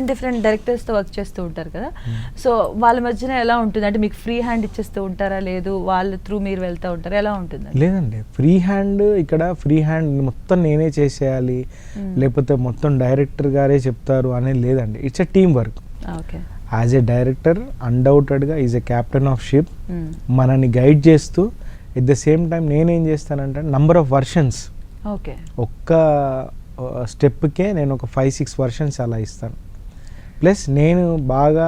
Different డైరెక్టర్స్తో work చేస్తూ ఉంటారు కదా, సో వాళ్ళ మధ్యన ఎలా ఉంటుంది? అంటే మీకు ఫ్రీ హ్యాండ్ ఇచ్చేస్తూ ఉంటారా, లేదు వాళ్ళ త్రూ మీరు వెళ్తూ ఉంటారా, ఎలా ఉంటుంది? లేదండి, ఫ్రీ హ్యాండ్ ఇక్కడ ఫ్రీ హ్యాండ్ మొత్తం నేనే చేసేయాలి లేకపోతే మొత్తం డైరెక్టర్ గారే చెప్తారు అనేది లేదండి. It's a team work. Okay. As a director అన్డౌటెడ్గా is a captain of ship, మనని గైడ్ చేస్తూ ఎట్ ద సేమ్ టైం నేనేం చేస్తానంటే నంబర్ ఆఫ్ వర్షన్స్, ఓకే, ఒక్క స్టెప్కే నేను ఒక 5-6 వర్షన్స్ అలా ఇస్తాను. ప్లస్ నేను బాగా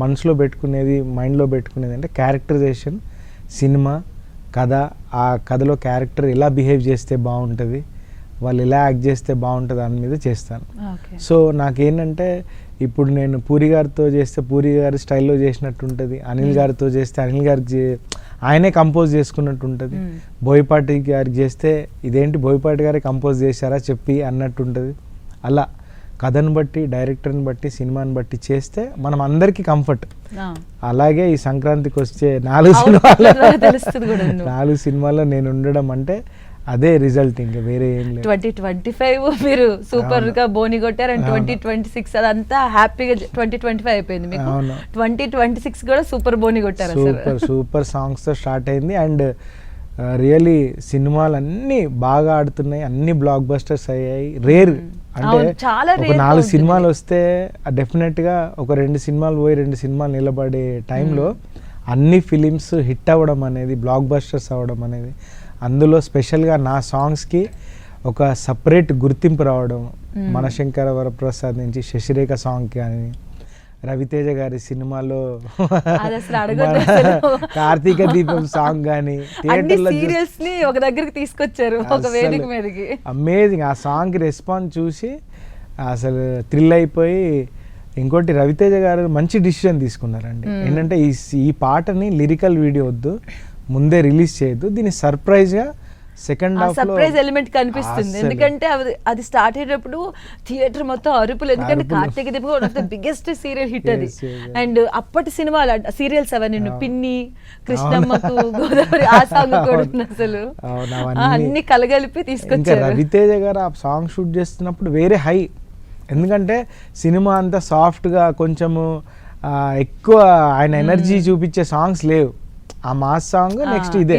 మనసులో పెట్టుకునేది, మైండ్లో పెట్టుకునేది అంటే క్యారెక్టరైజేషన్, సినిమా కథ, ఆ కథలో క్యారెక్టర్ ఎలా బిహేవ్ చేస్తే బాగుంటుంది, వాళ్ళు ఎలా యాక్ట్ చేస్తే బాగుంటుంది దాని మీద చేస్తాను. సో నాకేంటంటే ఇప్పుడు నేను పూరి గారితో చేస్తే పూరి గారి స్టైల్లో చేసినట్టు ఉంటుంది, అనిల్ గారితో చేస్తే అనిల్ గారికి ఆయనే కంపోజ్ చేసుకున్నట్టు ఉంటుంది, బోయపాటి గారికి చేస్తే ఇదేంటి బోయపాటి గారే కంపోజ్ చేశారా చెప్పి అన్నట్టు ఉంటుంది. అలా కథను బట్టి, డైరెక్టర్ని బట్టి, సినిమాని బట్టి చేస్తే మనం అందరికీ కంఫర్ట్. అలాగే ఈ సంక్రాంతికి వచ్చే 4 సినిమాల్లో నేను ఉండడం అంటే అదే రిజల్ట్, ఇంకా వేరే ఏం లేదు. 2025 మీరు సూపర్ గా బోని కొట్టారు, అండ్ 2026 అదంతా హ్యాపీగా 2025 అయిపోయింది. మీకు 2026 కూడా సూపర్ బోని కొట్టారు. సూపర్ సాంగ్స్ తో స్టార్ట్ అయింది. అండ్ రియలీ సినిమాలు అన్ని బాగా ఆడుతున్నాయి, అన్ని బ్లాక్ బస్టర్స్ అయ్యాయి. రేర్ అంటే ఒక 4 సినిమాలు వస్తే డెఫినెట్ గా ఒక 2 సినిమాలు పోయి 2 సినిమాలు నిలబడే టైంలో అన్ని ఫిలిమ్స్ హిట్ అవ్వడం అనేది, బ్లాక్ బస్టర్స్ అవ్వడం అనేది, అందులో స్పెషల్గా నా సాంగ్స్కి ఒక సపరేట్ గుర్తింపు రావడం, మనశంకర వరప్రసాద్ నుంచి శశిరేఖ సాంగ్ కానీ, రవితేజ గారి సినిమాలో కార్తీక దీపం సాంగ్ కానీ, ఒక దగ్గరికి తీసుకొచ్చారు, ఒక వేదిక మీదకి. అమేజింగ్. ఆ సాంగ్ రెస్పాన్స్ చూసి అసలు థ్రిల్ అయిపోయి, ఇంకోటి రవితేజ గారు మంచి డిసిషన్ తీసుకున్నారండి. ఏంటంటే ఈ పాటని లిరికల్ వీడియో వద్దు, ముందే రిలీజ్ చేయొద్దు, దీన్ని సర్ప్రైజ్ గా సెకండ్ హాఫ్ లో సర్ప్రైజ్ ఎలిమెంట్ కనిపిస్తుంది. ఎందుకంటే అది స్టార్ట్ అయ్యేటప్పుడు థియేటర్ మొత్తం అరుపులు, ఎందుకంటే కార్తీక దీపం one of the biggest serial hit అది. అండ్ అప్పటి సినిమాలు సీరియల్స్ అవన్నీ పిన్ని, కృష్ణమ్మకు, గోదావరి, ఆ సాంగ్ కూడా అసలు అన్ని కలగలిపి తీసుకొచ్చారు. రవితేజ గారు ఆ సాంగ్ షూట్ చేస్తున్నప్పుడు వేరే హై, ఎందుకంటే సినిమా అంతా సాఫ్ట్ గా కొంచెము ఎక్కువ ఆయన ఎనర్జీ చూపించే సాంగ్స్ లేవు. ఆ మాస్ సాంగ్ నెక్స్ట్ ఇదే.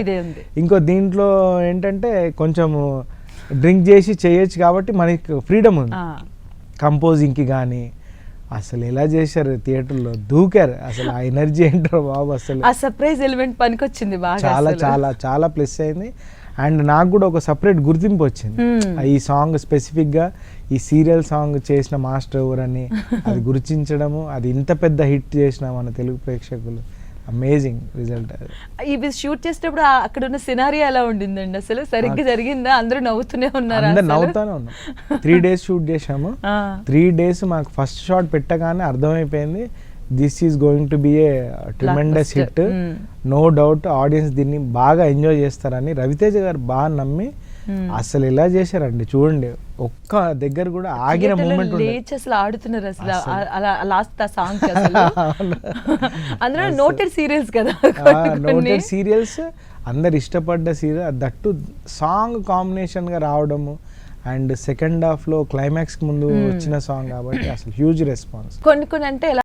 ఇంకో దీంట్లో ఏంటంటే కొంచెము డ్రింక్ చేసి చేయొచ్చు కాబట్టి మనకి ఫ్రీడమ్ ఉంది కంపోజింగ్కి. కానీ అసలు ఎలా చేశారు థియేటర్లో, దూకారు అసలు. ఆ ఎనర్జీ ఏంటారు బాబు, అసలు ఆ సర్ప్రైజ్ ఎలిమెంట్ పనికొచ్చింది బాగా, చాలా చాలా చాలా ప్లస్ అయింది. అండ్ నాకు కూడా ఒక సపరేట్ గుర్తింపు వచ్చింది. ఈ సాంగ్ స్పెసిఫిక్గా ఈ సీరియల్ సాంగ్ చేసిన మాస్టర్ ఎవరని అది గుర్తించడము, అది ఇంత పెద్ద హిట్ చేసిన మన తెలుగు ప్రేక్షకులు, అమేజింగ్ రిజల్ట్. ఇవి షూట్ చేసేటప్పుడు అక్కడ ఉన్న సినారియో ఎలా ఉండిందండి అసలు? సరిగ్గా జరిగిందా? అందరూ నవ్వుతూనే ఉన్నారు? అందరూ నవ్వుతానే ఉన్నాం. 3 days షూట్ చేసాము. 3 days మాకు ఫస్ట్ షాట్ పెట్టగానే అర్థమైపోయింది this is going to be a tremendous hit, no doubt audience దీన్ని బాగా ఎంజాయ్ చేస్తారని రవితేజ గారు బాగా నమ్మి అసలు ఎలా చేశారండి చూడండి. ఒక్క దగ్గర కూడా ఆగిన మూమెంట్ లేచి అసలు ఆడుతున్నారు అసలు లాస్ట్ ఆ సాంగ్. అందులో నోటెడ్ సీరియల్స్ కదా, నోటెడ్ సీరియల్స్, అందరు ఇష్టపడ్డ సీరియల్, దట్టు సాంగ్ కాంబినేషన్ గా రావడము. అండ్ సెకండ్ హాఫ్ లో క్లైమాక్స్ ముందు వచ్చిన సాంగ్ కాబట్టి అసలు హ్యూజ్ రెస్పాన్స్. కొన్ని అంటే